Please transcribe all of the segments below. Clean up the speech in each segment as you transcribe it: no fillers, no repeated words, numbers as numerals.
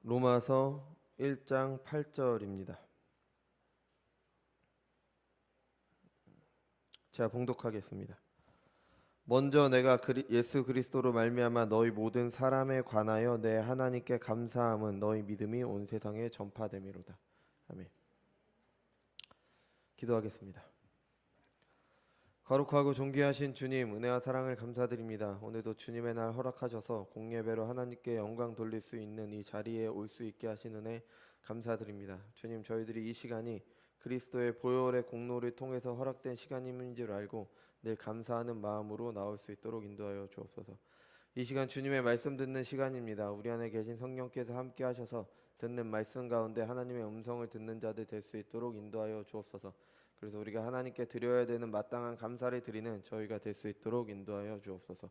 로마서 1장 8절입니다. 제가 봉독하겠습니다. 먼저 내가 예수 그리스도로 말미암아 너희 모든 사람에 관하여 내 하나님께 감사함은 너희 믿음이 온 세상에 전파됨이로다. 아멘. 기도하겠습니다. 거룩하고 존귀하신 주님, 은혜와 사랑을 감사드립니다. 오늘도 주님의 날 허락하셔서 공예배로 하나님께 영광 돌릴 수 있는 이 자리에 올 수 있게 하신 은혜 감사드립니다. 주님, 저희들이 이 시간이 그리스도의 보혈의 공로를 통해서 허락된 시간인 줄 알고 늘 감사하는 마음으로 나올 수 있도록 인도하여 주옵소서. 이 시간 주님의 말씀 듣는 시간입니다. 우리 안에 계신 성령께서 함께 하셔서 듣는 말씀 가운데 하나님의 음성을 듣는 자들 될 수 있도록 인도하여 주옵소서. 그래서 우리가 하나님께 드려야 되는 마땅한 감사를 드리는 저희가 될 수 있도록 인도하여 주옵소서.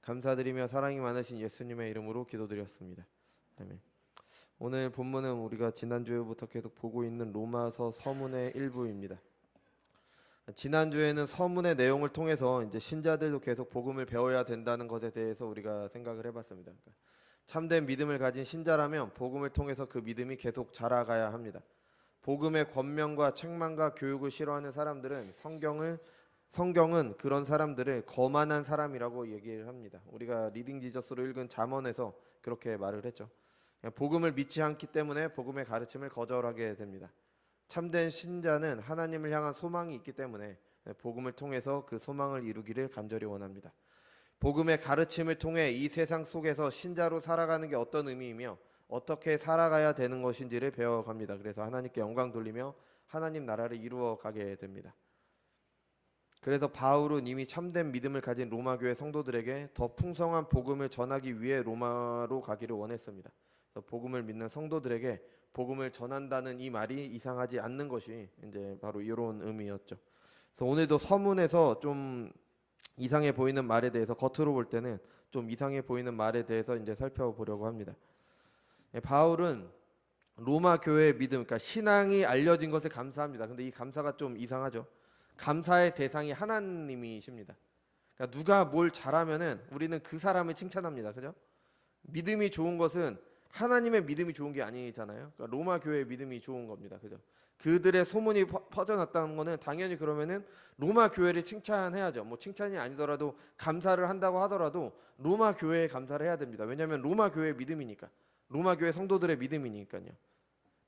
감사드리며 사랑이 많으신 예수님의 이름으로 기도드렸습니다. 아멘. 오늘 본문은 우리가 지난주부터 계속 보고 있는 로마서 서문의 일부입니다. 지난주에는 서문의 내용을 통해서 이제 신자들도 계속 복음을 배워야 된다는 것에 대해서 우리가 생각을 해봤습니다. 그러니까 참된 믿음을 가진 신자라면 복음을 통해서 그 믿음이 계속 자라가야 합니다. 복음의 권면과 책망과 교육을 싫어하는 사람들은 성경은 그런 사람들을 거만한 사람이라고 얘기를 합니다. 우리가 리딩 지저스로 읽은 잠언에서 그렇게 말을 했죠. 복음을 믿지 않기 때문에 복음의 가르침을 거절하게 됩니다. 참된 신자는 하나님을 향한 소망이 있기 때문에 복음을 통해서 그 소망을 이루기를 간절히 원합니다. 복음의 가르침을 통해 이 세상 속에서 신자로 살아가는 게 어떤 의미이며 어떻게 살아가야 되는 것인지를 배워갑니다. 그래서 하나님께 영광 돌리며 하나님 나라를 이루어가게 됩니다. 그래서 바울은 이미 참된 믿음을 가진 로마 교회 성도들에게 더 풍성한 복음을 전하기 위해 로마로 가기를 원했습니다. 그래서 복음을 믿는 성도들에게 복음을 전한다는 이 말이 이상하지 않는 것이 이제 바로 이런 의미였죠. 그래서 오늘도 서문에서 좀 이상해 보이는 말에 대해서 겉으로 볼 때는 좀 이상해 보이는 말에 대해서 이제 살펴보려고 합니다. 바울은 로마 교회의 믿음, 그러니까 신앙이 알려진 것에 감사합니다. 근데 이 감사가 좀 이상하죠. 감사의 대상이 하나님이십니다. 그러니까 누가 뭘 잘하면은 우리는 그 사람을 칭찬합니다. 그죠? 믿음이 좋은 것은 하나님의 믿음이 좋은 게 아니잖아요. 그러니까 로마 교회의 믿음이 좋은 겁니다. 그죠? 그들의 소문이 퍼져났다는 거는 당연히 그러면은 로마 교회를 칭찬해야죠. 뭐 칭찬이 아니더라도 감사를 한다고 하더라도 로마 교회에 감사를 해야 됩니다. 왜냐하면 로마 교회의 믿음이니까. 로마 교회 성도들의 믿음이니까요.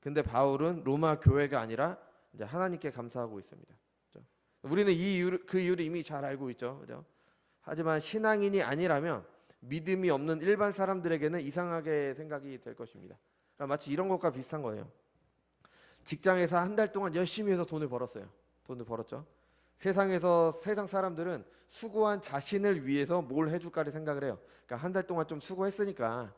근데 바울은 로마 교회가 아니라 이제 하나님께 감사하고 있습니다. 그렇죠? 우리는 그 이유를 이미 잘 알고 있죠. 그렇죠? 하지만 신앙인이 아니라면 믿음이 없는 일반 사람들에게는 이상하게 생각이 될 것입니다. 그러니까 마치 이런 것과 비슷한 거예요. 직장에서 한 달 동안 열심히 해서 돈을 벌었어요. 돈을 벌었죠. 세상 사람들은 수고한 자신을 위해서 뭘 해줄까를 생각을 해요. 그러니까 한 달 동안 좀 수고했으니까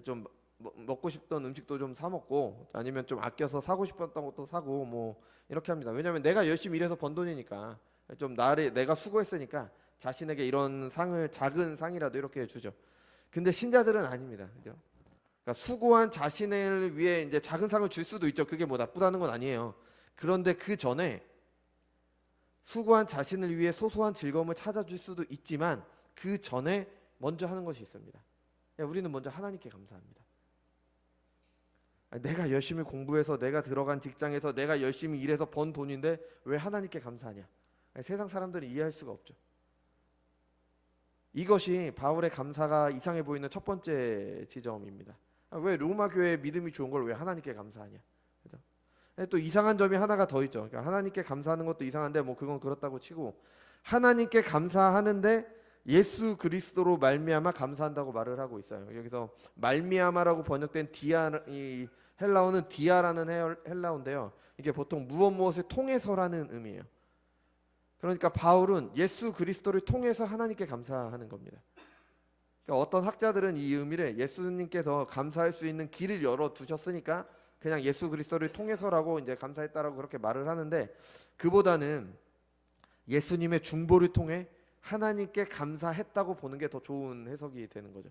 좀 먹고 싶던 음식도 좀 사 먹고 아니면 좀 아껴서 사고 싶었던 것도 사고 뭐 이렇게 합니다. 왜냐하면 내가 열심히 일해서 번 돈이니까 좀 내가 수고했으니까 자신에게 이런 상을 작은 상이라도 이렇게 주죠. 근데 신자들은 아닙니다. 그죠? 그러니까 수고한 자신을 위해 이제 작은 상을 줄 수도 있죠. 그게 뭐 나쁘다는 건 아니에요. 그런데 그 전에 수고한 자신을 위해 소소한 즐거움을 찾아줄 수도 있지만 그 전에 먼저 하는 것이 있습니다. 우리는 먼저 하나님께 감사합니다. 내가 열심히 공부해서 내가 들어간 직장에서 내가 열심히 일해서 번 돈인데 왜 하나님께 감사하냐? 세상 사람들은 이해할 수가 없죠. 이것이 바울의 감사가 이상해 보이는 첫 번째 지점입니다. 왜 로마 교회의 믿음이 좋은 걸 왜 하나님께 감사하냐? 그죠? 또 이상한 점이 하나가 더 있죠. 그러니까 하나님께 감사하는 것도 이상한데 뭐 그건 그렇다고 치고 하나님께 감사하는데 예수 그리스도로 말미암아 감사한다고 말을 하고 있어요. 여기서 말미암아라고 번역된 이 헬라어는 디아라는 헬라어인데요. 이게 보통 무엇을 통해서라는 의미예요. 그러니까 바울은 예수 그리스도를 통해서 하나님께 감사하는 겁니다. 그러니까 어떤 학자들은 이 의미를 예수님께서 감사할 수 있는 길을 열어 두셨으니까 그냥 예수 그리스도를 통해서라고 이제 감사했다라고 그렇게 말을 하는데 그보다는 예수님의 중보를 통해 하나님께 감사했다고 보는 게 더 좋은 해석이 되는 거죠.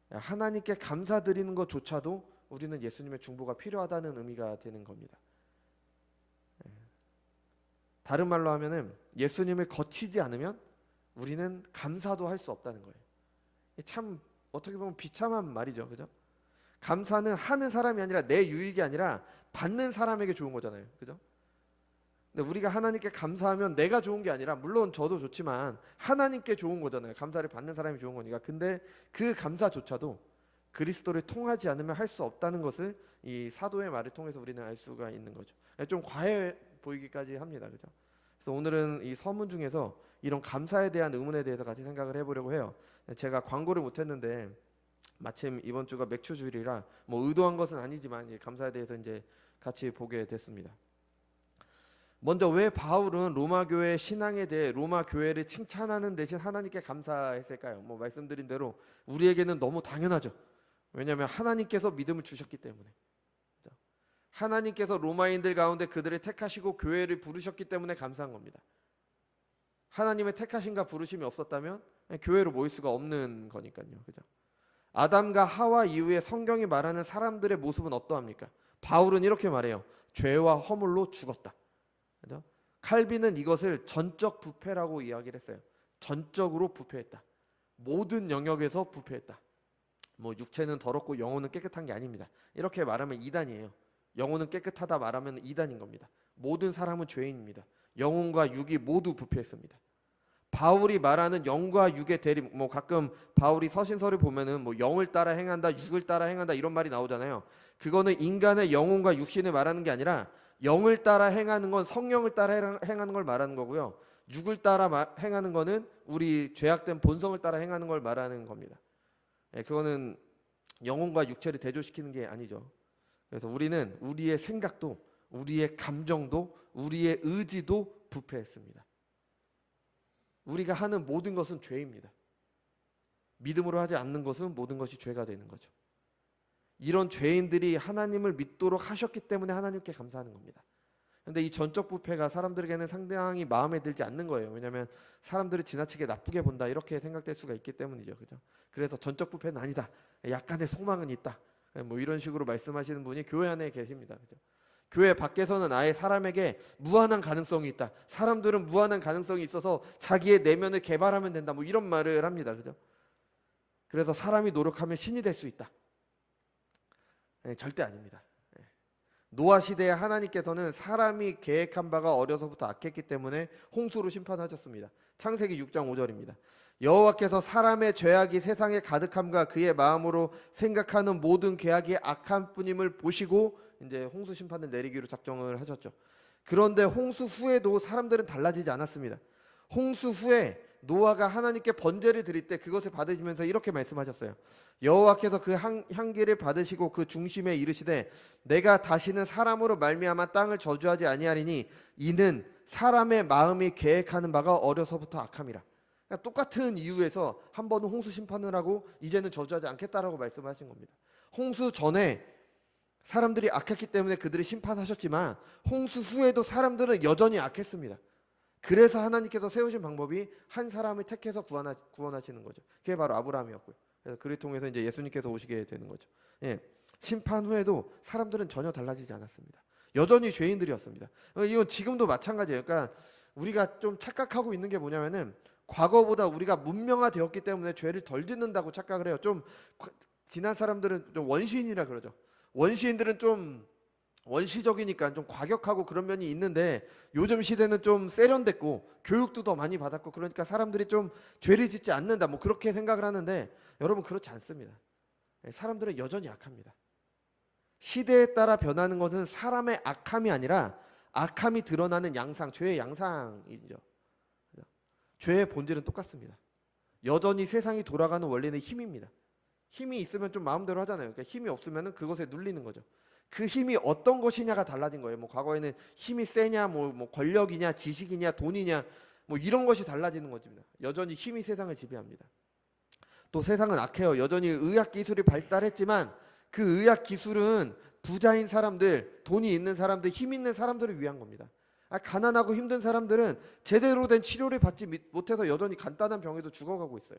하나님께 감사드리는 것조차도 우리는 예수님의 중보가 필요하다는 의미가 되는 겁니다. 다른 말로 하면은 예수님을 거치지 않으면 우리는 감사도 할 수 없다는 거예요. 참 어떻게 보면 비참한 말이죠. 그죠? 감사는 하는 사람이 아니라 내 유익이 아니라 받는 사람에게 좋은 거잖아요. 그죠? 근데 우리가 하나님께 감사하면 내가 좋은 게 아니라, 물론 저도 좋지만 하나님께 좋은 거잖아요. 감사를 받는 사람이 좋은 거니까. 근데 그 감사조차도 그리스도를 통하지 않으면 할 수 없다는 것을 이 사도의 말을 통해서 우리는 알 수가 있는 거죠. 좀 과해 보이기까지 합니다. 그죠? 그래서 오늘은 이 서문 중에서 이런 감사에 대한 의문에 대해서 같이 생각을 해보려고 해요. 제가 광고를 못했는데 마침 이번 주가 맥주 주일이라 뭐 의도한 것은 아니지만 감사에 대해서 이제 같이 보게 됐습니다. 먼저 왜 바울은 로마 교회 신앙에 대해 로마 교회를 칭찬하는 대신 하나님께 감사했을까요? 뭐 말씀드린 대로 우리에게는 너무 당연하죠. 왜냐하면 하나님께서 믿음을 주셨기 때문에. 하나님께서 로마인들 가운데 그들을 택하시고 교회를 부르셨기 때문에 감사한 겁니다. 하나님의 택하심과 부르심이 없었다면 교회로 모일 수가 없는 거니까요. 그죠? 아담과 하와 이후에 성경이 말하는 사람들의 모습은 어떠합니까? 바울은 이렇게 말해요. 죄와 허물로 죽었다. 그죠? 칼빈은 이것을 전적 부패라고 이야기를 했어요. 전적으로 부패했다. 모든 영역에서 부패했다. 뭐 육체는 더럽고 영혼은 깨끗한 게 아닙니다. 이렇게 말하면 이단이에요. 영혼은 깨끗하다 말하면 이단인 겁니다. 모든 사람은 죄인입니다. 영혼과 육이 모두 부패했습니다. 바울이 말하는 영과 육의 대립, 뭐 가끔 바울이 서신서를 보면은 뭐 영을 따라 행한다, 육을 따라 행한다 이런 말이 나오잖아요. 그거는 인간의 영혼과 육신을 말하는 게 아니라 영을 따라 행하는 건 성령을 따라 행하는 걸 말하는 거고요. 육을 따라 행하는 거는 우리 죄악된 본성을 따라 행하는 걸 말하는 겁니다. 그거는 영혼과 육체를 대조시키는 게 아니죠. 그래서 우리는 우리의 생각도, 우리의 감정도, 우리의 의지도 부패했습니다. 우리가 하는 모든 것은 죄입니다. 믿음으로 하지 않는 것은 모든 것이 죄가 되는 거죠. 이런 죄인들이 하나님을 믿도록 하셨기 때문에 하나님께 감사하는 겁니다. 그런데 이 전적 부패가 사람들에게는 상당히 마음에 들지 않는 거예요. 왜냐하면 사람들이 지나치게 나쁘게 본다 이렇게 생각될 수가 있기 때문이죠. 그죠? 그래서 전적 부패는 아니다. 약간의 소망은 있다. 뭐 이런 식으로 말씀하시는 분이 교회 안에 계십니다. 그죠? 교회 밖에서는 아예 사람에게 무한한 가능성이 있다. 사람들은 무한한 가능성이 있어서 자기의 내면을 개발하면 된다. 뭐 이런 말을 합니다. 그죠? 그래서 사람이 노력하면 신이 될 수 있다. 절대 아닙니다. 노아 시대에 하나님께서는 사람이 계획한 바가 어려서부터 악했기 때문에 홍수로 심판하셨습니다. 창세기 6장 5절입니다. 여호와께서 사람의 죄악이 세상에 가득함과 그의 마음으로 생각하는 모든 계획이 악한 뿐임을 보시고 이제 홍수 심판을 내리기로 작정을 하셨죠. 그런데 홍수 후에도 사람들은 달라지지 않았습니다. 홍수 후에 노아가 하나님께 번제를 드릴 때 그것을 받으시면서 이렇게 말씀하셨어요. 여호와께서 그 향기를 받으시고 그 중심에 이르시되 내가 다시는 사람으로 말미암아 땅을 저주하지 아니하리니 이는 사람의 마음이 계획하는 바가 어려서부터 악함이라. 그러니까 똑같은 이유에서 한 번은 홍수 심판을 하고 이제는 저주하지 않겠다라고 말씀하신 겁니다. 홍수 전에 사람들이 악했기 때문에 그들을 심판하셨지만 홍수 후에도 사람들은 여전히 악했습니다. 그래서 하나님께서 세우신 방법이 한 사람을 택해서 구원하시는 거죠. 그게 바로 아브라함이었고요. 그래서 그를 통해서 이제 예수님께서 오시게 되는 거죠. 심판 후에도 사람들은 전혀 달라지지 않았습니다. 여전히 죄인들이었습니다. 이건 지금도 마찬가지예요. 그러니까 우리가 좀 착각하고 있는 게 뭐냐면은 과거보다 우리가 문명화되었기 때문에 죄를 덜 짓는다고 착각을 해요. 좀 지난 사람들은 좀 원시인이라 그러죠. 원시인들은 좀 원시적이니까 좀 과격하고 그런 면이 있는데 요즘 시대는 좀 세련됐고 교육도 더 많이 받았고 그러니까 사람들이 좀 죄를 짓지 않는다 뭐 그렇게 생각을 하는데 여러분 그렇지 않습니다. 사람들은 여전히 악합니다. 시대에 따라 변하는 것은 사람의 악함이 아니라 악함이 드러나는 양상, 죄의 양상이죠. 죄의 본질은 똑같습니다. 여전히 세상이 돌아가는 원리는 힘입니다. 힘이 있으면 좀 마음대로 하잖아요. 그러니까 힘이 없으면 그것에 눌리는 거죠. 그 힘이 어떤 것이냐가 달라진 거예요. 뭐 과거에는 힘이 세냐, 뭐 권력이냐, 지식이냐, 돈이냐, 뭐 이런 것이 달라지는 것입니다. 여전히 힘이 세상을 지배합니다. 또 세상은 악해요. 여전히 의학 기술이 발달했지만 그 의학 기술은 부자인 사람들, 돈이 있는 사람들, 힘 있는 사람들을 위한 겁니다. 가난하고 힘든 사람들은 제대로 된 치료를 받지 못해서 여전히 간단한 병에도 죽어가고 있어요.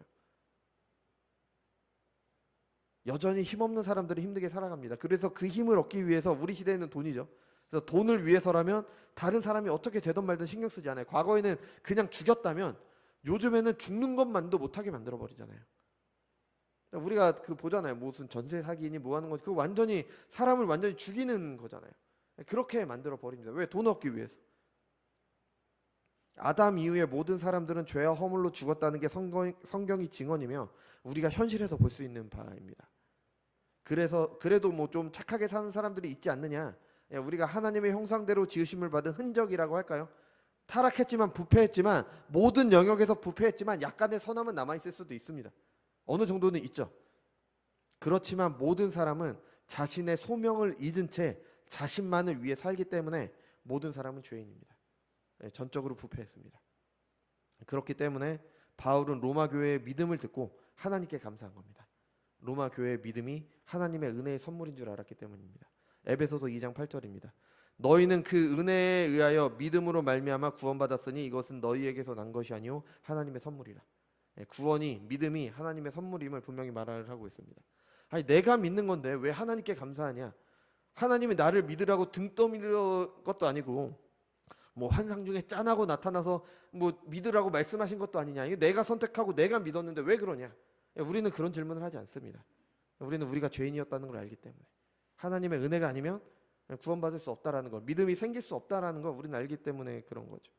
여전히 힘없는 사람들은 힘들게 살아갑니다. 그래서 그 힘을 얻기 위해서 우리 시대에는 돈이죠. 그래서 돈을 위해서라면 다른 사람이 어떻게 되든 말든 신경 쓰지 않아요. 과거에는 그냥 죽였다면 요즘에는 죽는 것만도 못하게 만들어버리잖아요. 우리가 그 보잖아요. 무슨 전세 사기니 뭐 하는 거지. 그거 완전히 사람을 완전히 죽이는 거잖아요. 그렇게 만들어 버립니다. 왜? 돈 얻기 위해서. 아담 이후의 모든 사람들은 죄와 허물로 죽었다는 게 성경이 증언이며 우리가 현실에서 볼 수 있는 바입니다. 그래서 그래도 뭐 좀 착하게 사는 사람들이 있지 않느냐? 우리가 하나님의 형상대로 지으심을 받은 흔적이라고 할까요? 타락했지만 부패했지만 모든 영역에서 부패했지만 약간의 선함은 남아 있을 수도 있습니다. 어느 정도는 있죠. 그렇지만 모든 사람은 자신의 소명을 잊은 채 자신만을 위해 살기 때문에 모든 사람은 죄인입니다. 전적으로 부패했습니다. 그렇기 때문에 바울은 로마 교회의 믿음을 듣고 하나님께 감사한 겁니다. 로마 교회의 믿음이 하나님의 은혜의 선물인 줄 알았기 때문입니다. 에베소서 2장 8절입니다. 너희는 그 은혜에 의하여 믿음으로 말미암아 구원받았으니 이것은 너희에게서 난 것이 아니요 하나님의 선물이라. 구원이 믿음이 하나님의 선물임을 분명히 말을 하고 있습니다. 아니 내가 믿는 건데 왜 하나님께 감사하냐? 하나님이 나를 믿으라고 등 떠밀는 것도 아니고 뭐 환상 중에 짠하고 나타나서 뭐 믿으라고 말씀하신 것도 아니냐? 이거 내가 선택하고 내가 믿었는데 왜 그러냐? 우리는 그런 질문을 하지 않습니다. 우리는 우리가 죄인이었다는 걸 알기 때문에 하나님의 은혜가 아니면 구원받을 수 없다라는 걸, 믿음이 생길 수 없다라는 걸 우리는 알기 때문에 그런 거죠.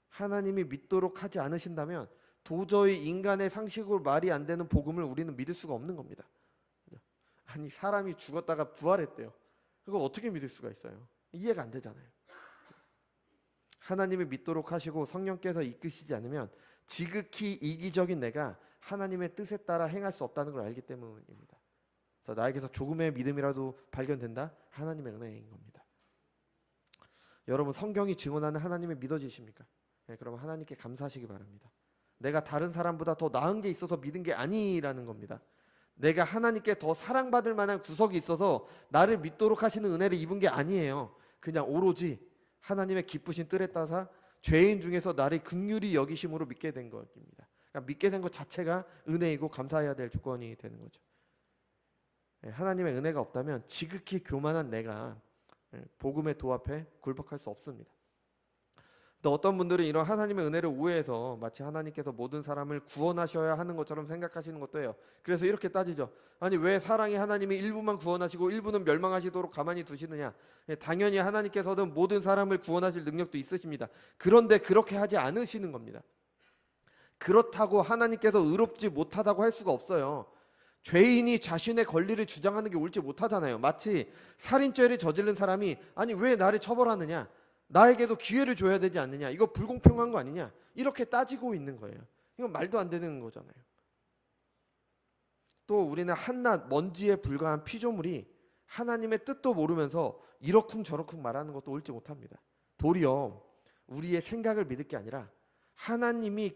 하나님이 믿도록 하지 않으신다면 도저히 인간의 상식으로 말이 안 되는 복음을 우리는 믿을 수가 없는 겁니다. 아니 사람이 죽었다가 부활했대요. 그거 어떻게 믿을 수가 있어요? 이해가 안 되잖아요. 하나님이 믿도록 하시고 성령께서 이끄시지 않으면 지극히 이기적인 내가 하나님의 뜻에 따라 행할 수 없다는 걸 알기 때문입니다. 그래서 나에게서 조금의 믿음이라도 발견된다? 하나님의 은혜인 겁니다. 여러분 성경이 증언하는 하나님이 믿어지십니까? 그러면 하나님께 감사하시기 바랍니다. 내가 다른 사람보다 더 나은 게 있어서 믿은 게 아니라는 겁니다. 내가 하나님께 더 사랑받을 만한 구석이 있어서 나를 믿도록 하시는 은혜를 입은 게 아니에요. 그냥 오로지 하나님의 기쁘신 뜻에 따라 죄인 중에서 나를 긍휼히 여기심으로 믿게 된 것입니다. 그러니까 믿게 된 것 자체가 은혜이고 감사해야 될 조건이 되는 거죠. 하나님의 은혜가 없다면 지극히 교만한 내가 복음의 도 앞에 굴복할 수 없습니다. 또 어떤 분들은 이런 하나님의 은혜를 오해해서 마치 하나님께서 모든 사람을 구원하셔야 하는 것처럼 생각하시는 것도 해요. 그래서 이렇게 따지죠. 아니 왜 사랑의 하나님이 일부만 구원하시고 일부는 멸망하시도록 가만히 두시느냐? 당연히 하나님께서는 모든 사람을 구원하실 능력도 있으십니다. 그런데 그렇게 하지 않으시는 겁니다. 그렇다고 하나님께서 의롭지 못하다고 할 수가 없어요. 죄인이 자신의 권리를 주장하는 게 옳지 못하잖아요. 마치 살인죄를 저지른 사람이 아니 왜 나를 처벌하느냐? 나에게도 기회를 줘야 되지 않느냐? 이거 불공평한 거 아니냐? 이렇게 따지고 있는 거예요. 이건 말도 안 되는 거잖아요. 또 우리는 한낱 먼지에 불과한 피조물이 하나님의 뜻도 모르면서 이러쿵저러쿵 말하는 것도 옳지 못합니다. 도리어 우리의 생각을 믿을 게 아니라 하나님이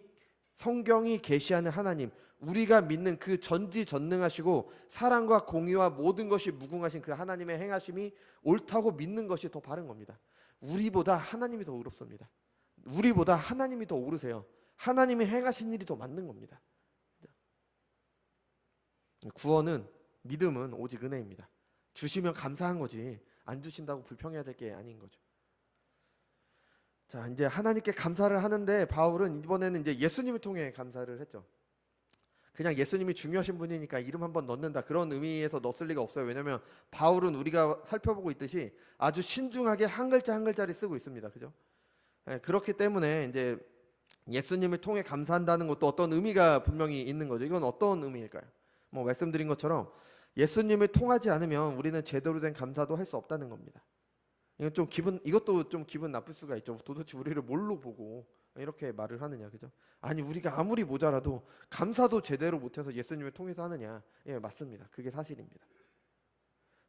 성경이 계시하는 하나님, 우리가 믿는 그 전지전능하시고 사랑과 공의와 모든 것이 무궁하신 그 하나님의 행하심이 옳다고 믿는 것이 더 바른 겁니다. 우리보다 하나님이 더 의롭습니다. 우리보다 하나님이 더 옳으세요. 하나님이 행하신 일이 더 맞는 겁니다. 구원은, 믿음은 오직 은혜입니다. 주시면 감사한 거지 안 주신다고 불평해야 될 게 아닌 거죠. 자, 이제 하나님께 감사를 하는데 바울은 이번에는 이제 예수님을 통해 감사를 했죠. 그냥 예수님이 중요하신 분이니까 이름 한번 넣는다 그런 의미에서 넣었을 리가 없어요. 왜냐하면 바울은 우리가 살펴보고 있듯이 아주 신중하게 한 글자 한 글자를 쓰고 있습니다. 그죠? 그렇기 때문에 이제 예수님을 통해 감사한다는 것도 어떤 의미가 분명히 있는 거죠. 이건 어떤 의미일까요? 뭐 말씀드린 것처럼 예수님을 통하지 않으면 우리는 제대로 된 감사도 할 수 없다는 겁니다. 이것도 좀 기분 나쁠 수가 있죠. 도대체 우리를 뭘로 보고 이렇게 말을 하느냐, 그죠? 아니 우리가 아무리 모자라도 감사도 제대로 못해서 예수님을 통해서 하느냐? 예, 맞습니다. 그게 사실입니다.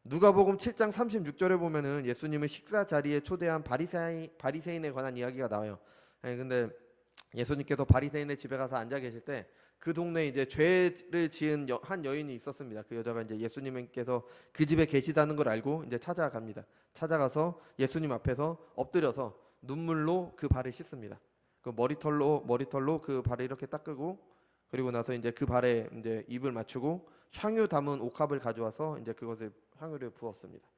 누가복음 7장 36절에 보면은 예수님을 식사 자리에 초대한 바리새인에 관한 이야기가 나와요. 근데 예수님께서 바리새인의 집에 가서 앉아 계실 때 그 동네에 이제 죄를 지은 한 여인이 있었습니다. 그 여자가 이제 예수님께서 그 집에 계시다는 걸 알고 이제 찾아갑니다. 찾아가서 예수님 앞에서 엎드려서 눈물로 그 발을 씻습니다. 그 머리털로 그 발을 이렇게 닦고 그리고 나서 이제 그 발에 이제 입을 맞추고 향유 담은 옥합을 가져와서 이제 그것을 향유를 부었습니다.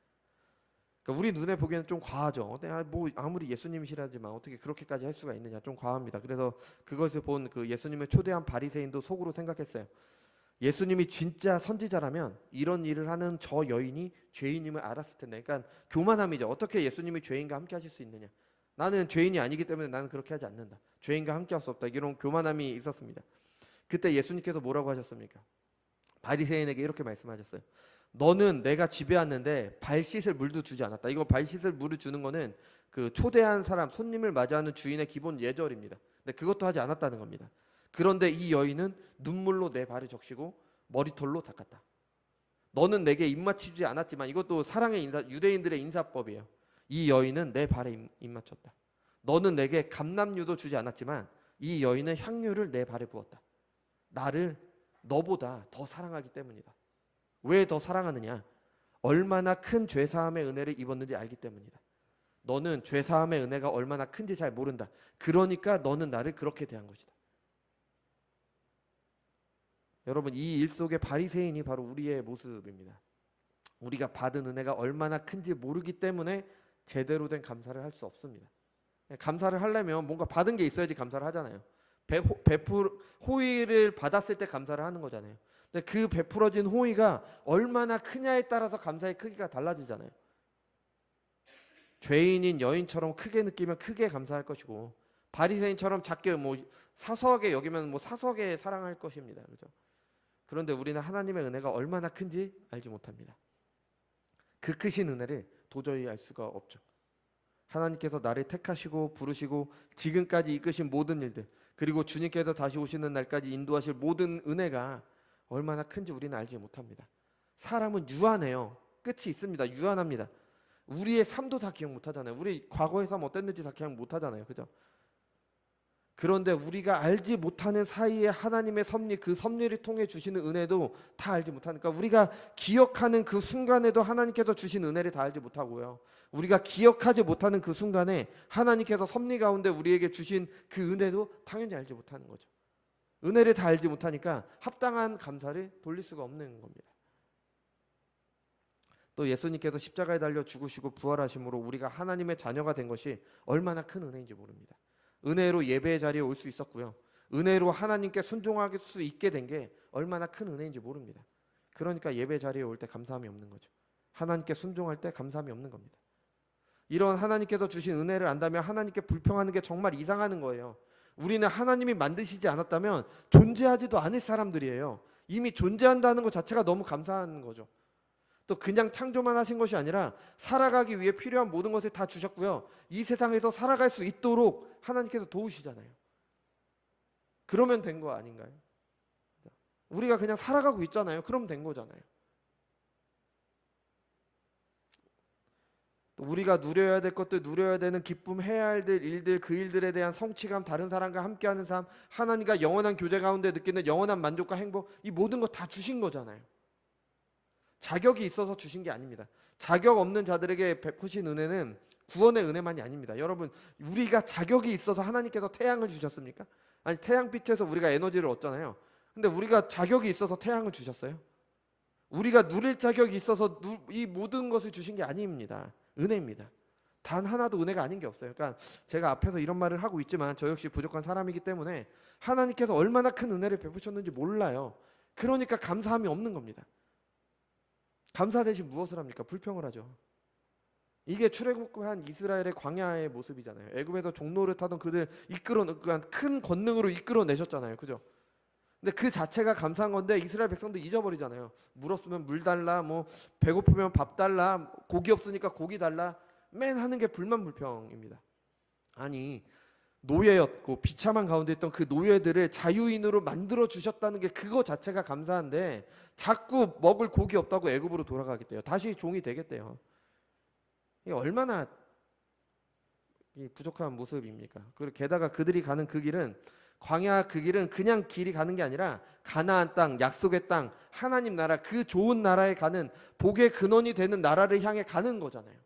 그러니까 우리 눈에 보기에는 좀 과하죠. 뭐 아무리 예수님이시라지만 어떻게 그렇게까지 할 수가 있느냐, 좀 과합니다. 그래서 그것을 본 그 예수님을 초대한 바리새인도 속으로 생각했어요. 예수님이 진짜 선지자라면 이런 일을 하는 저 여인이 죄인임을 알았을 텐데, 그러니까 교만함이죠. 어떻게 예수님이 죄인과 함께 하실 수 있느냐? 나는 죄인이 아니기 때문에 나는 그렇게 하지 않는다. 죄인과 함께 할 수 없다. 이런 교만함이 있었습니다. 그때 예수님께서 뭐라고 하셨습니까? 바리새인에게 이렇게 말씀하셨어요. 너는 내가 집에 왔는데 발 씻을 물도 주지 않았다. 이거 발 씻을 물을 주는 거는 그 초대한 사람, 손님을 맞이하는 주인의 기본 예절입니다. 근데 그것도 하지 않았다는 겁니다. 그런데 이 여인은 눈물로 내 발을 적시고 머리털로 닦았다. 너는 내게 입맞추지 않았지만, 이것도 사랑의 유대인들의 인사법이에요. 이 여인은 내 발에 입맞췄다. 너는 내게 감람유도 주지 않았지만 이 여인은 향유를 내 발에 부었다. 나를 너보다 더 사랑하기 때문이다. 왜 더 사랑하느냐? 얼마나 큰 죄사함의 은혜를 입었는지 알기 때문이다. 너는 죄사함의 은혜가 얼마나 큰지 잘 모른다. 그러니까 너는 나를 그렇게 대한 것이다. 여러분, 이 일 속의 바리새인이 바로 우리의 모습입니다. 우리가 받은 은혜가 얼마나 큰지 모르기 때문에 제대로 된 감사를 할 수 없습니다. 감사를 하려면 뭔가 받은 게 있어야지 감사를 하잖아요. 호의를 받았을 때 감사를 하는 거잖아요. 근데 그 베풀어진 호의가 얼마나 크냐에 따라서 감사의 크기가 달라지잖아요. 죄인인 여인처럼 크게 느끼면 크게 감사할 것이고, 바리새인처럼 작게 사소하게 여기면 사소하게 사랑할 것입니다. 그렇죠? 그런데 우리는 하나님의 은혜가 얼마나 큰지 알지 못합니다. 그 크신 은혜를 도저히 알 수가 없죠. 하나님께서 나를 택하시고 부르시고 지금까지 이끄신 모든 일들, 그리고 주님께서 다시 오시는 날까지 인도하실 모든 은혜가 얼마나 큰지 우리는 알지 못합니다. 사람은 유한해요. 끝이 있습니다. 유한합니다. 우리의 삶도 다 기억 못하잖아요. 우리 과거의 삶 어땠는지 다 기억 못하잖아요. 그죠? 그런데 우리가 알지 못하는 사이에 하나님의 섭리, 그 섭리를 통해 주시는 은혜도 다 알지 못하니까, 우리가 기억하는 그 순간에도 하나님께서 주신 은혜를 다 알지 못하고요, 우리가 기억하지 못하는 그 순간에 하나님께서 섭리 가운데 우리에게 주신 그 은혜도 당연히 알지 못하는 거죠. 은혜를 다 알지 못하니까 합당한 감사를 돌릴 수가 없는 겁니다. 또 예수님께서 십자가에 달려 죽으시고 부활하심으로 우리가 하나님의 자녀가 된 것이 얼마나 큰 은혜인지 모릅니다. 은혜로 예배의 자리에 올 수 있었고요, 은혜로 하나님께 순종할 수 있게 된 게 얼마나 큰 은혜인지 모릅니다. 그러니까 예배 자리에 올 때 감사함이 없는 거죠. 하나님께 순종할 때 감사함이 없는 겁니다. 이런 하나님께서 주신 은혜를 안다면 하나님께 불평하는 게 정말 이상하는 거예요. 우리는 하나님이 만드시지 않았다면 존재하지도 않을 사람들이에요. 이미 존재한다는 것 자체가 너무 감사한 거죠. 또 그냥 창조만 하신 것이 아니라 살아가기 위해 필요한 모든 것을 다 주셨고요, 이 세상에서 살아갈 수 있도록 하나님께서 도우시잖아요. 그러면 된 거 아닌가요? 우리가 그냥 살아가고 있잖아요. 그러면 된 거잖아요. 또 우리가 누려야 될 것들, 누려야 되는 기쁨, 해야 할 일들, 그 일들에 대한 성취감, 다른 사람과 함께하는 삶, 하나님과 영원한 교제 가운데 느끼는 영원한 만족과 행복, 이 모든 거 다 주신 거잖아요. 자격이 있어서 주신 게 아닙니다. 자격 없는 자들에게 베푸신 은혜는 구원의 은혜만이 아닙니다. 여러분, 우리가 자격이 있어서 하나님께서 태양을 주셨습니까? 아니, 태양빛에서 우리가 에너지를 얻잖아요. 근데 우리가 자격이 있어서 태양을 주셨어요? 우리가 누릴 자격이 있어서 이 모든 것을 주신 게 아닙니다. 은혜입니다. 단 하나도 은혜가 아닌 게 없어요. 그러니까 제가 앞에서 이런 말을 하고 있지만 저 역시 부족한 사람이기 때문에 하나님께서 얼마나 큰 은혜를 베푸셨는지 몰라요. 그러니까 감사함이 없는 겁니다. 감사 대신 무엇을 합니까? 불평을 하죠. 이게 출애굽한 이스라엘의 광야의 모습이잖아요. 애굽에서 종로를 타던 그들 큰 권능으로 이끌어내셨잖아요. 그죠? 근데 그 자체가 감사한 건데 이스라엘 백성들 잊어버리잖아요. 물 없으면 물 달라, 배고프면 밥 달라, 고기 없으니까 고기 달라, 맨 하는 게 불만 불평입니다. 아니, 노예였고 비참한 가운데 있던 그 노예들을 자유인으로 만들어 주셨다는 게 그거 자체가 감사한데 자꾸 먹을 고기 없다고 애굽으로 돌아가겠대요. 다시 종이 되겠대요. 이게 얼마나 부족한 모습입니까? 그리고 게다가 그들이 가는 그 길은, 광야 그 길은 그냥 길이 가는 게 아니라 가나안 땅, 약속의 땅, 하나님 나라, 그 좋은 나라에 가는 복의 근원이 되는 나라를 향해 가는 거잖아요.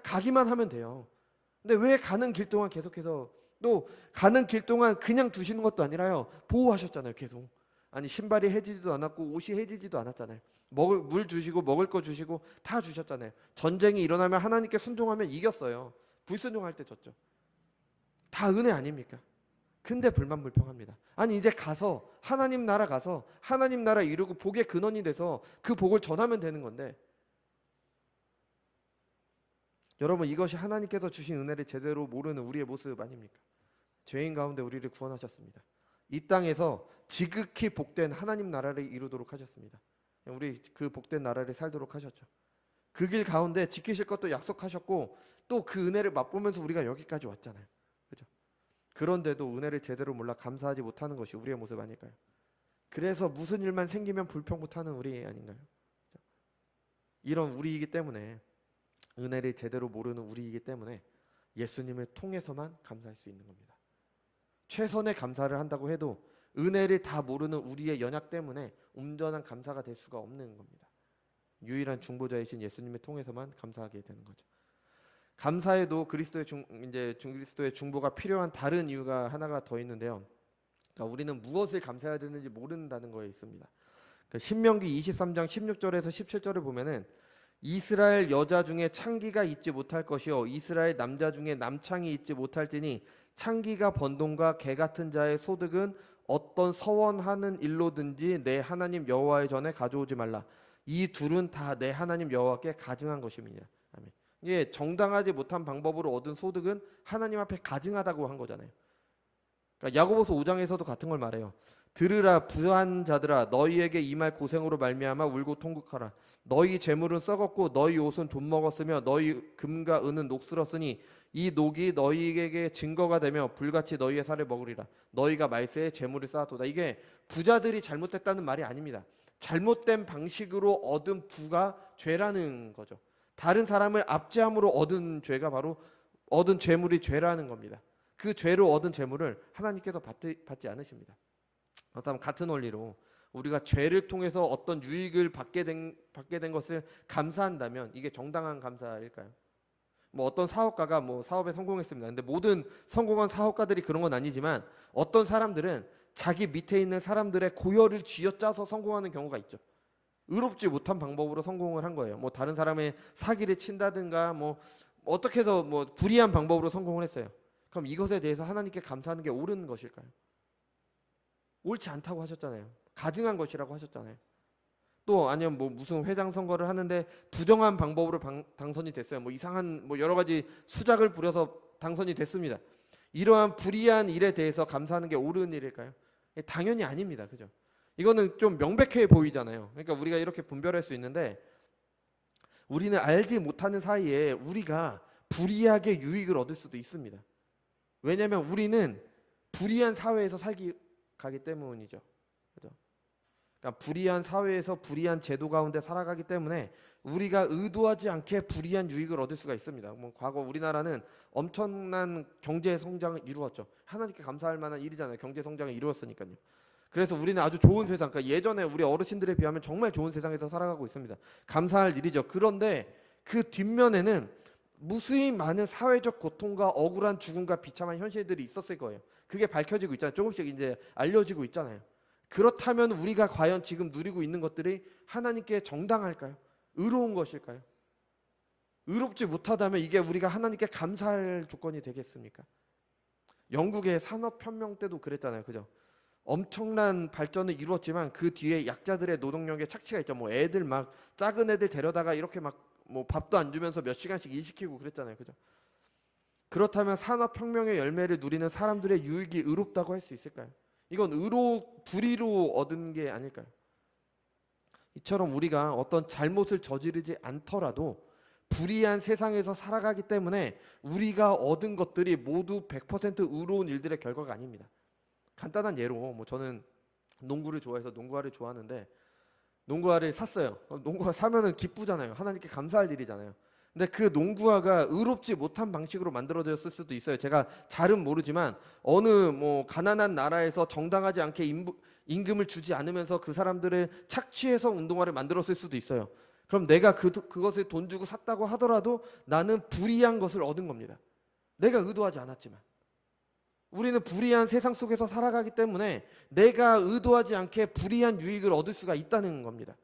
가기만 하면 돼요. 근데 왜 가는 길 동안 계속해서, 또 가는 길 동안 그냥 두시는 것도 아니라요, 보호하셨잖아요. 계속. 아니, 신발이 해지지도 않았고 옷이 해지지도 않았잖아요. 물 주시고 먹을 거 주시고 다 주셨잖아요. 전쟁이 일어나면 하나님께 순종하면 이겼어요. 불순종할 때 졌죠. 다 은혜 아닙니까? 근데 불만불평합니다. 아니 이제 가서 하나님 나라 가서 하나님 나라 이루고 복의 근원이 돼서 그 복을 전하면 되는 건데, 여러분 이것이 하나님께서 주신 은혜를 제대로 모르는 우리의 모습 아닙니까? 죄인 가운데 우리를 구원하셨습니다. 이 땅에서 지극히 복된 하나님 나라를 이루도록 하셨습니다. 우리 그 복된 나라를 살도록 하셨죠. 그 길 가운데 지키실 것도 약속하셨고 또 그 은혜를 맛보면서 우리가 여기까지 왔잖아요. 그렇죠? 그런데도 은혜를 제대로 몰라 감사하지 못하는 것이 우리의 모습 아닐까요? 그래서 무슨 일만 생기면 불평부타는 우리 아닌가요? 이런 우리이기 때문에, 은혜를 제대로 모르는 우리이기 때문에 예수님을 통해서만 감사할 수 있는 겁니다. 최선의 감사를 한다고 해도 은혜를 다 모르는 우리의 연약 때문에 온전한 감사가 될 수가 없는 겁니다. 유일한 중보자이신 예수님을 통해서만 감사하게 되는 거죠. 감사에도 그리스도의 중보가 필요한 다른 이유가 하나가 더 있는데요. 그러니까 우리는 무엇을 감사해야 되는지 모른다는 거에 있습니다. 그러니까 신명기 23장 16절에서 17절을 보면은 이스라엘 여자 중에 창기가 있지 못할 것이요 이스라엘 남자 중에 남창이 있지 못할지니 창기가 번동과 개 같은 자의 소득은 어떤 서원하는 일로든지 내 하나님 여호와의 전에 가져오지 말라. 이 둘은 다 내 하나님 여호와께 가증한 것입니다. 아멘. 이게 정당하지 못한 방법으로 얻은 소득은 하나님 앞에 가증하다고 한 거잖아요. 그러니까 야고보서 5장에서도 같은 걸 말해요. 들으라 부한 자들아 너희에게 임할 고생으로 말미암아 울고 통곡하라. 너희 재물은 썩었고 너희 옷은 좀 먹었으며 너희 금과 은은 녹슬었으니 이 녹이 너희에게 증거가 되며 불같이 너희의 살을 먹으리라. 너희가 말세에 재물을 쌓았도다. 이게 부자들이 잘못했다는 말이 아닙니다. 잘못된 방식으로 얻은 부가 죄라는 거죠. 다른 사람을 압제함으로 얻은 죄가 바로 얻은 재물이 죄라는 겁니다. 그 죄로 얻은 재물을 하나님께서 받지 않으십니다. 그렇다면 같은 원리로 우리가 죄를 통해서 어떤 유익을 받게 된 것을 감사한다면 이게 정당한 감사일까요? 뭐 어떤 사업가가 뭐 사업에 성공했습니다. 근데 모든 성공한 사업가들이 그런 건 아니지만 어떤 사람들은 자기 밑에 있는 사람들의 고열을 쥐어짜서 성공하는 경우가 있죠. 의롭지 못한 방법으로 성공을 한 거예요. 뭐 다른 사람의 사기를 친다든가 뭐 어떻게 해서 뭐 불의한 방법으로 성공을 했어요. 그럼 이것에 대해서 하나님께 감사하는 게 옳은 것일까요? 옳지 않다고 하셨잖아요. 가증한 것이라고 하셨잖아요. 또 아니면 뭐 무슨 회장 선거를 하는데 부정한 방법으로 당선이 됐어요. 뭐 이상한 뭐 여러 가지 수작을 부려서 당선이 됐습니다. 이러한 불의한 일에 대해서 감사하는 게 옳은 일일까요? 당연히 아닙니다. 그죠? 이거는 좀 명백해 보이잖아요. 그러니까 우리가 이렇게 분별할 수 있는데 우리는 알지 못하는 사이에 우리가 불의하게 유익을 얻을 수도 있습니다. 왜냐하면 우리는 불의한 사회에서 가기 때문이죠. 그죠? 그러니까 불의한 사회에서 불의한 제도 가운데 살아가기 때문에 우리가 의도하지 않게 불의한 유익을 얻을 수가 있습니다. 뭐 과거 우리나라는 엄청난 경제 성장을 이루었죠. 하나님께 감사할 만한 일이잖아요. 경제 성장을 이루었으니까요. 그래서 우리는 아주 좋은 세상, 그러니까 예전에 우리 어르신들에 비하면 정말 좋은 세상에서 살아가고 있습니다. 감사할 일이죠. 그런데 그 뒷면에는 무수히 많은 사회적 고통과 억울한 죽음과 비참한 현실들이 있었을 거예요. 그게 밝혀지고 있잖아요. 조금씩 이제 알려지고 있잖아요. 그렇다면 우리가 과연 지금 누리고 있는 것들이 하나님께 정당할까요? 의로운 것일까요? 의롭지 못하다면 이게 우리가 하나님께 감사할 조건이 되겠습니까? 영국의 산업혁명 때도 그랬잖아요. 그죠? 엄청난 발전을 이루었지만 그 뒤에 약자들의 노동력에 착취가 있죠. 뭐 애들 막 작은 애들 데려다가 이렇게 막 뭐 밥도 안 주면서 몇 시간씩 일시키고 그랬잖아요. 그죠? 그렇다면 산업혁명의 열매를 누리는 사람들의 유익이 의롭다고 할 수 있을까요? 이건 불의로 얻은 게 아닐까요? 이처럼 우리가 어떤 잘못을 저지르지 않더라도 불의한 세상에서 살아가기 때문에 우리가 얻은 것들이 모두 100% 의로운 일들의 결과가 아닙니다. 간단한 예로 뭐 저는 농구를 좋아해서 농구화를 좋아하는데 농구화를 샀어요. 농구화 사면은 기쁘잖아요. 하나님께 감사할 일이잖아요. 근데 그 농구화가 의롭지 못한 방식으로 만들어졌을 수도 있어요. 제가 잘은 모르지만 어느 뭐 가난한 나라에서 정당하지 않게 임금을 주지 않으면서 그 사람들을 착취해서 운동화를 만들었을 수도 있어요. 그럼 내가 그것을 돈 주고 샀다고 하더라도 나는 불의한 것을 얻은 겁니다. 내가 의도하지 않았지만. 우리는 불의한 세상 속에서 살아가기 때문에 내가 의도하지 않게 불의한 유익을 얻을 수가 있다는 겁니다.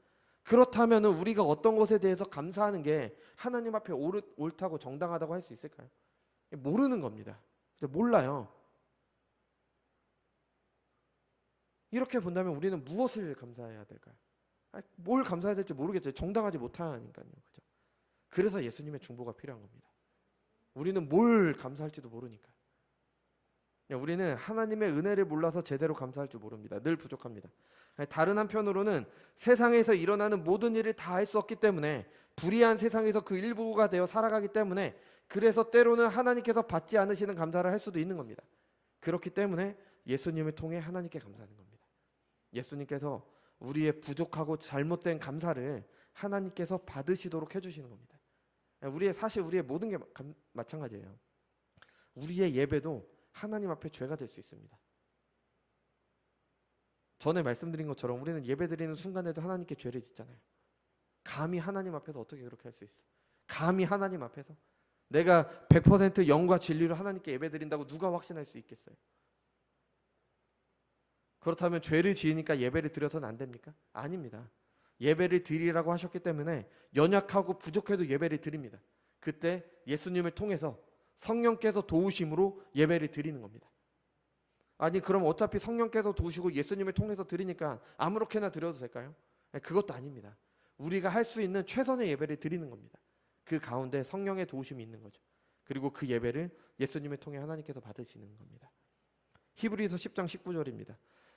그렇다면 우리가 어떤 것에 대해서 감사하는 게 하나님 앞에 옳다고 정당하다고 할 수 있을까요? 모르는 겁니다. 몰라요. 이렇게 본다면 우리는 무엇을 감사해야 될까요? 뭘 감사해야 될지 모르겠죠. 정당하지 못하니까요. 그죠? 그래서 예수님의 중보가 필요한 겁니다. 우리는 뭘 감사할지도 모르니까. 우리는 하나님의 은혜를 몰라서 제대로 감사할 줄 모릅니다. 늘 부족합니다. 다른 한편으로는 세상에서 일어나는 모든 일을 다 할 수 없기 때문에, 불의한 세상에서 그 일부가 되어 살아가기 때문에, 그래서 때로는 하나님께서 받지 않으시는 감사를 할 수도 있는 겁니다. 그렇기 때문에 예수님을 통해 하나님께 감사하는 겁니다. 예수님께서 우리의 부족하고 잘못된 감사를 하나님께서 받으시도록 해주시는 겁니다. 사실 우리의 모든 게 마찬가지예요. 우리의 예배도 하나님 앞에 죄가 될 수 있습니다. 전에 말씀드린 것처럼 우리는 예배드리는 순간에도 하나님께 죄를 짓잖아요. 감히 하나님 앞에서 어떻게 그렇게 할 수 있어? 감히 하나님 앞에서 내가 100% 영과 진리로 하나님께 예배드린다고 누가 확신할 수 있겠어요? 그렇다면 죄를 지으니까 예배를 드려서는 안 됩니까? 아닙니다. 예배를 드리라고 하셨기 때문에 연약하고 부족해도 예배를 드립니다. 그때 예수님을 통해서 성령께서 도우심으로 예배를 드리는 겁니다. 아니 그럼 어차피 성령께서 도우시고 예수님을 통해서 드리니까 아무렇게나 드려도 될까요? 그것도 아닙니다. 우리가 할 수 있는 최선의 예배를 드리는 겁니다. 그 가운데 성령의 도우심이 있는 거죠. 그리고 그 예배를 예수님을 통해 하나님께서 받으시는 겁니다. 히브리서 10장 19절입니다.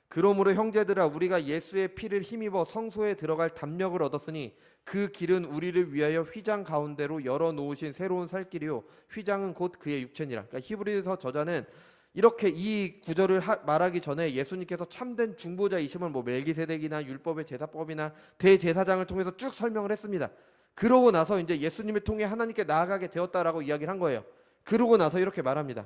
그러므로 형제들아, 우리가 예수의 피를 힘입어 성소에 들어갈 담력을 얻었으니 그 길은 우리를 위하여 휘장 가운데로 열어놓으신 새로운 살 길이요 휘장은 곧 그의 육체니라. 그러니까 히브리서 저자는 이렇게 이 구절을 말하기 전에 예수님께서 참된 중보자이심을 멜기세덱이나 율법의 제사법이나 대제사장을 통해서 쭉 설명을 했습니다. 그러고 나서 이제 예수님을 통해 하나님께 나아가게 되었다라고 이야기를 한 거예요. 그러고 나서 이렇게 말합니다.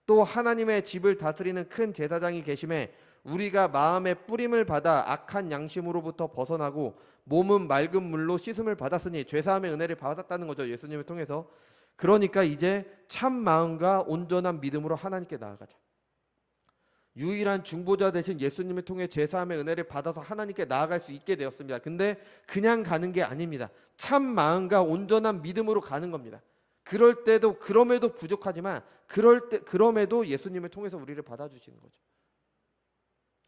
또 하나님의 집을 다스리는 큰 제사장이 계심에 우리가 마음의 뿌림을 받아 악한 양심으로부터 벗어나고 몸은 맑은 물로 씻음을 받았으니 죄사함의 은혜를 받았다는 거죠. 예수님을 통해서. 그러니까 이제 참 마음과 온전한 믿음으로 하나님께 나아가자. 유일한 중보자 되신 예수님을 통해 죄사함의 은혜를 받아서 하나님께 나아갈 수 있게 되었습니다. 근데 그냥 가는 게 아닙니다. 참 마음과 온전한 믿음으로 가는 겁니다. 그럴 때도 그럼에도 부족하지만 그럼에도 예수님을 통해서 우리를 받아주시는 거죠.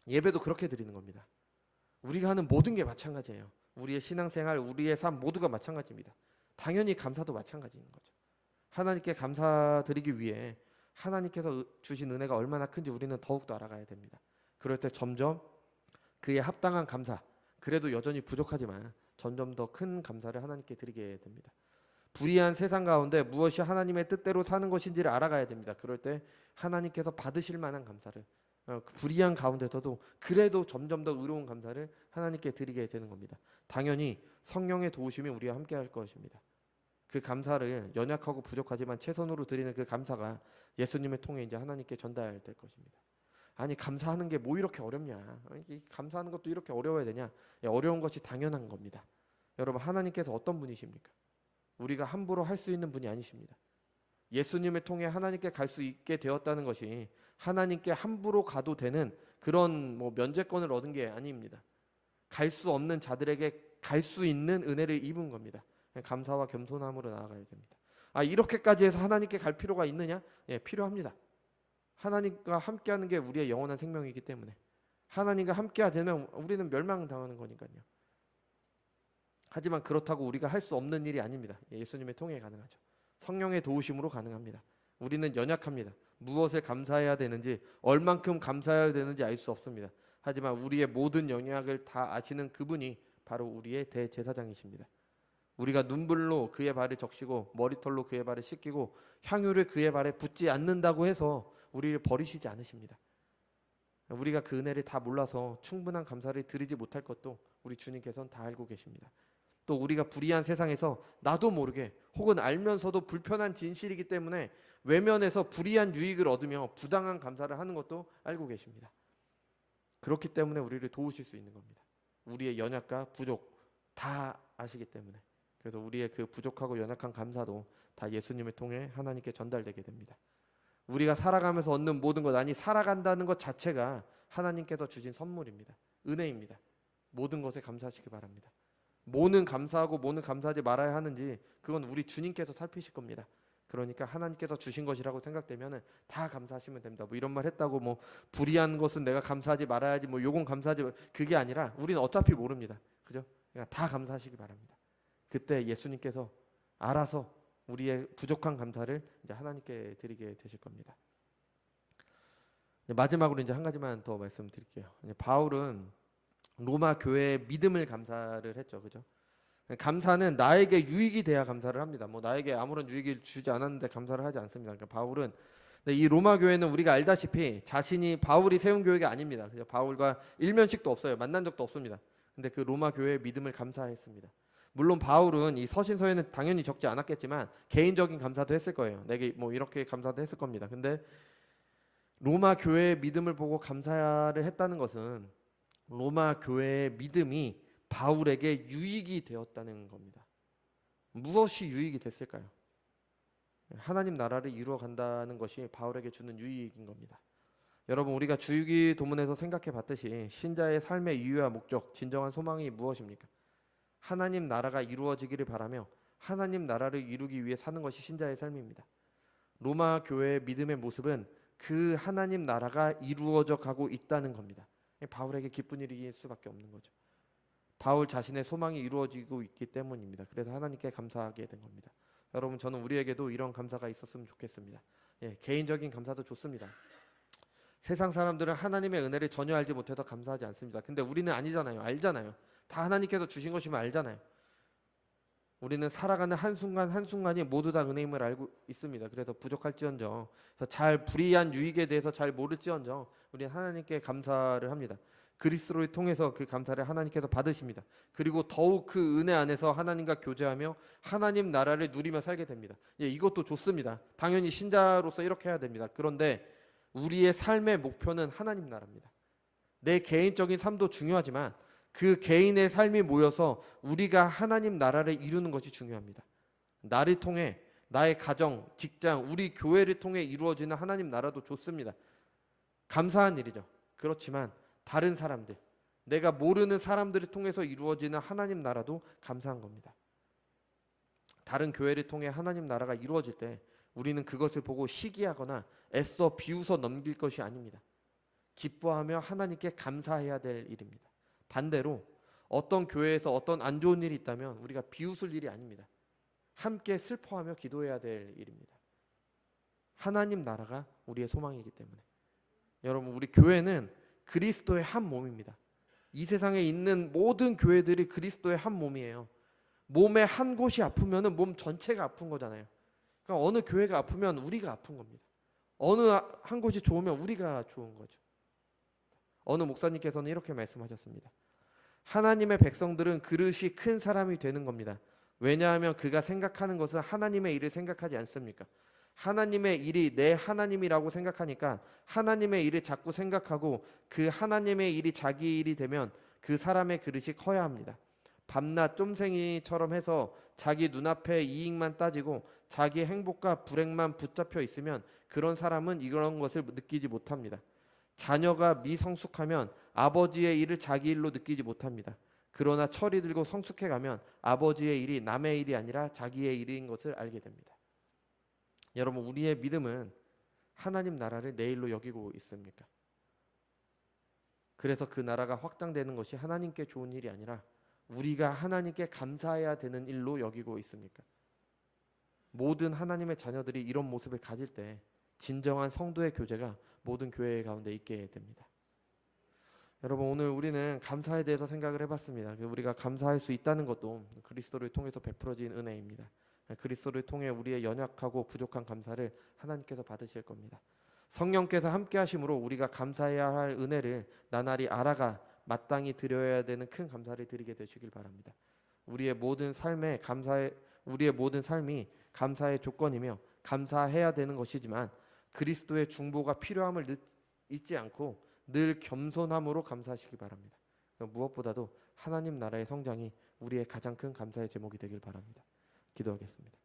예배도 그렇게 드리는 겁니다. 우리가 하는 모든 게 마찬가지예요. 우리의 신앙생활, 우리의 삶 모두가 마찬가지입니다. 당연히 감사도 마찬가지인 거죠. 하나님께 감사드리기 위해 하나님께서 주신 은혜가 얼마나 큰지 우리는 더욱더 알아가야 됩니다. 그럴 때 점점 그에 합당한 감사, 그래도 여전히 부족하지만 점점 더 큰 감사를 하나님께 드리게 됩니다. 불의한 세상 가운데 무엇이 하나님의 뜻대로 사는 것인지를 알아가야 됩니다. 그럴 때 하나님께서 받으실 만한 감사를, 불의한 가운데서도 그래도 점점 더 의로운 감사를 하나님께 드리게 되는 겁니다. 당연히 성령의 도우심이 우리와 함께 할 것입니다. 그 감사를 연약하고 부족하지만 최선으로 드리는 그 감사가 예수님을 통해 이제 하나님께 전달될 것입니다. 아니 감사하는 게 뭐 이렇게 어렵냐? 감사하는 것도 이렇게 어려워야 되냐? 어려운 것이 당연한 겁니다. 여러분, 하나님께서 어떤 분이십니까? 우리가 함부로 할 수 있는 분이 아니십니다. 예수님을 통해 하나님께 갈 수 있게 되었다는 것이 하나님께 함부로 가도 되는 그런 면죄권을 얻은 게 아닙니다. 갈 수 없는 자들에게 갈 수 있는 은혜를 입은 겁니다. 감사와 겸손함으로 나아가야 됩니다. 이렇게까지 해서 하나님께 갈 필요가 있느냐? 필요합니다. 하나님과 함께하는 게 우리의 영원한 생명이기 때문에 하나님과 함께하지 않으면 우리는 멸망당하는 거니까요. 하지만 그렇다고 우리가 할 수 없는 일이 아닙니다. 예수님의 통해 가능하죠. 성령의 도우심으로 가능합니다. 우리는 연약합니다. 무엇을 감사해야 되는지, 얼만큼 감사해야 되는지 알 수 없습니다. 하지만 우리의 모든 연약을 다 아시는 그분이 바로 우리의 대제사장이십니다. 우리가 눈물로 그의 발을 적시고 머리털로 그의 발을 씻기고 향유를 그의 발에 붓지 않는다고 해서 우리를 버리시지 않으십니다. 우리가 그 은혜를 다 몰라서 충분한 감사를 드리지 못할 것도 우리 주님께서는 다 알고 계십니다. 또 우리가 불의한 세상에서 나도 모르게 혹은 알면서도 불편한 진실이기 때문에 외면해서 불의한 유익을 얻으며 부당한 감사를 하는 것도 알고 계십니다. 그렇기 때문에 우리를 도우실 수 있는 겁니다. 우리의 연약과 부족 다 아시기 때문에. 그래서 우리의 그 부족하고 연약한 감사도 다 예수님을 통해 하나님께 전달되게 됩니다. 우리가 살아가면서 얻는 모든 것, 아니 살아간다는 것 자체가 하나님께서 주신 선물입니다. 은혜입니다. 모든 것에 감사하시기 바랍니다. 뭐는 감사하고 뭐는 감사하지 말아야 하는지 그건 우리 주님께서 살피실 겁니다. 그러니까 하나님께서 주신 것이라고 생각되면은 다 감사하시면 됩니다. 뭐 이런 말 했다고 뭐 불이한 것은 내가 감사하지 말아야지, 뭐 요건 감사하지 그게 아니라 우리는 어차피 모릅니다. 그죠? 그냥 다 감사하시기 바랍니다. 그때 예수님께서 알아서 우리의 부족한 감사를 이제 하나님께 드리게 되실 겁니다. 마지막으로 이제 한 가지만 더 말씀드릴게요. 바울은 로마 교회의 믿음을 감사를 했죠. 그죠? 감사는 나에게 유익이 돼야 감사를 합니다. 뭐 나에게 아무런 유익을 주지 않았는데 감사를 하지 않습니다. 그러니까 바울은 이 로마 교회는 우리가 알다시피 자신이 바울이 세운 교회가 아닙니다. 그죠? 바울과 일면식도 없어요. 만난 적도 없습니다. 근데 그 로마 교회의 믿음을 감사했습니다. 물론 바울은 이 서신서에는 당연히 적지 않았겠지만 개인적인 감사도 했을 거예요. 내게 뭐 이렇게 감사도 했을 겁니다. 근데 로마 교회의 믿음을 보고 감사를 했다는 것은 로마 교회의 믿음이 바울에게 유익이 되었다는 겁니다. 무엇이 유익이 됐을까요? 하나님 나라를 이루어 간다는 것이 바울에게 주는 유익인 겁니다. 여러분, 우리가 주일기 도문에서 생각해 봤듯이 신자의 삶의 이유와 목적, 진정한 소망이 무엇입니까? 하나님 나라가 이루어지기를 바라며 하나님 나라를 이루기 위해 사는 것이 신자의 삶입니다. 로마 교회의 믿음의 모습은 그 하나님 나라가 이루어져 가고 있다는 겁니다. 바울에게 기쁜 일일 수밖에 없는 거죠. 바울 자신의 소망이 이루어지고 있기 때문입니다. 그래서 하나님께 감사하게 된 겁니다. 여러분, 저는 우리에게도 이런 감사가 있었으면 좋겠습니다. 개인적인 감사도 좋습니다. 세상 사람들은 하나님의 은혜를 전혀 알지 못해서 감사하지 않습니다. 근데 우리는 아니잖아요. 알잖아요. 다 하나님께서 주신 것이면 알잖아요. 우리는 살아가는 한순간 한순간이 모두 다 은혜임을 알고 있습니다. 그래서 부족할지언정, 잘 불이한 유익에 대해서 잘 모를지언정 우리는 하나님께 감사를 합니다. 그리스도를 통해서 그 감사를 하나님께서 받으십니다. 그리고 더욱 그 은혜 안에서 하나님과 교제하며 하나님 나라를 누리며 살게 됩니다. 이것도 좋습니다. 당연히 신자로서 이렇게 해야 됩니다. 그런데 우리의 삶의 목표는 하나님 나라입니다. 내 개인적인 삶도 중요하지만 그 개인의 삶이 모여서 우리가 하나님 나라를 이루는 것이 중요합니다. 나를 통해 나의 가정, 직장, 우리 교회를 통해 이루어지는 하나님 나라도 좋습니다. 감사한 일이죠. 그렇지만 다른 사람들, 내가 모르는 사람들을 통해서 이루어지는 하나님 나라도 감사한 겁니다. 다른 교회를 통해 하나님 나라가 이루어질 때 우리는 그것을 보고 시기하거나 애써 비웃어 넘길 것이 아닙니다. 기뻐하며 하나님께 감사해야 될 일입니다. 반대로 어떤 교회에서 어떤 안 좋은 일이 있다면 우리가 비웃을 일이 아닙니다. 함께 슬퍼하며 기도해야 될 일입니다. 하나님 나라가 우리의 소망이기 때문에. 여러분, 우리 교회는 그리스도의 한 몸입니다. 이 세상에 있는 모든 교회들이 그리스도의 한 몸이에요. 몸의 한 곳이 아프면 몸 전체가 아픈 거잖아요. 그러니까 어느 교회가 아프면 우리가 아픈 겁니다. 어느 한 곳이 좋으면 우리가 좋은 거죠. 어느 목사님께서는 이렇게 말씀하셨습니다. 하나님의 백성들은 그릇이 큰 사람이 되는 겁니다. 왜냐하면 그가 생각하는 것은 하나님의 일을 생각하지 않습니까? 하나님의 일이 내 하나님이라고 생각하니까 하나님의 일을 자꾸 생각하고 그 하나님의 일이 자기 일이 되면 그 사람의 그릇이 커야 합니다. 밤낮 쫌생이처럼 해서 자기 눈앞에 이익만 따지고 자기 행복과 불행만 붙잡혀 있으면 그런 사람은 이런 것을 느끼지 못합니다. 자녀가 미성숙하면 아버지의 일을 자기 일로 느끼지 못합니다. 그러나 철이 들고 성숙해 가면 아버지의 일이 남의 일이 아니라 자기의 일인 것을 알게 됩니다. 여러분, 우리의 믿음은 하나님 나라를 내 일로 여기고 있습니까? 그래서 그 나라가 확장되는 것이 하나님께 좋은 일이 아니라 우리가 하나님께 감사해야 되는 일로 여기고 있습니까? 모든 하나님의 자녀들이 이런 모습을 가질 때 진정한 성도의 교제가 모든 교회 가운데 있게 됩니다. 여러분, 오늘 우리는 감사에 대해서 생각을 해봤습니다. 우리가 감사할 수 있다는 것도 그리스도를 통해서 베풀어진 은혜입니다. 그리스도를 통해 우리의 연약하고 부족한 감사를 하나님께서 받으실 겁니다. 성령께서 함께 하심으로 우리가 감사해야 할 은혜를 나날이 알아가 마땅히 드려야 되는 큰 감사를 드리게 되시길 바랍니다. 우리의 모든 삶이 감사의 조건이며 감사해야 되는 것이지만 그리스도의 중보가 필요함을 잊지 않고 늘 겸손함으로 감사하시기 바랍니다. 무엇보다도 하나님 나라의 성장이 우리의 가장 큰 감사의 제목이 되길 바랍니다. 기도하겠습니다.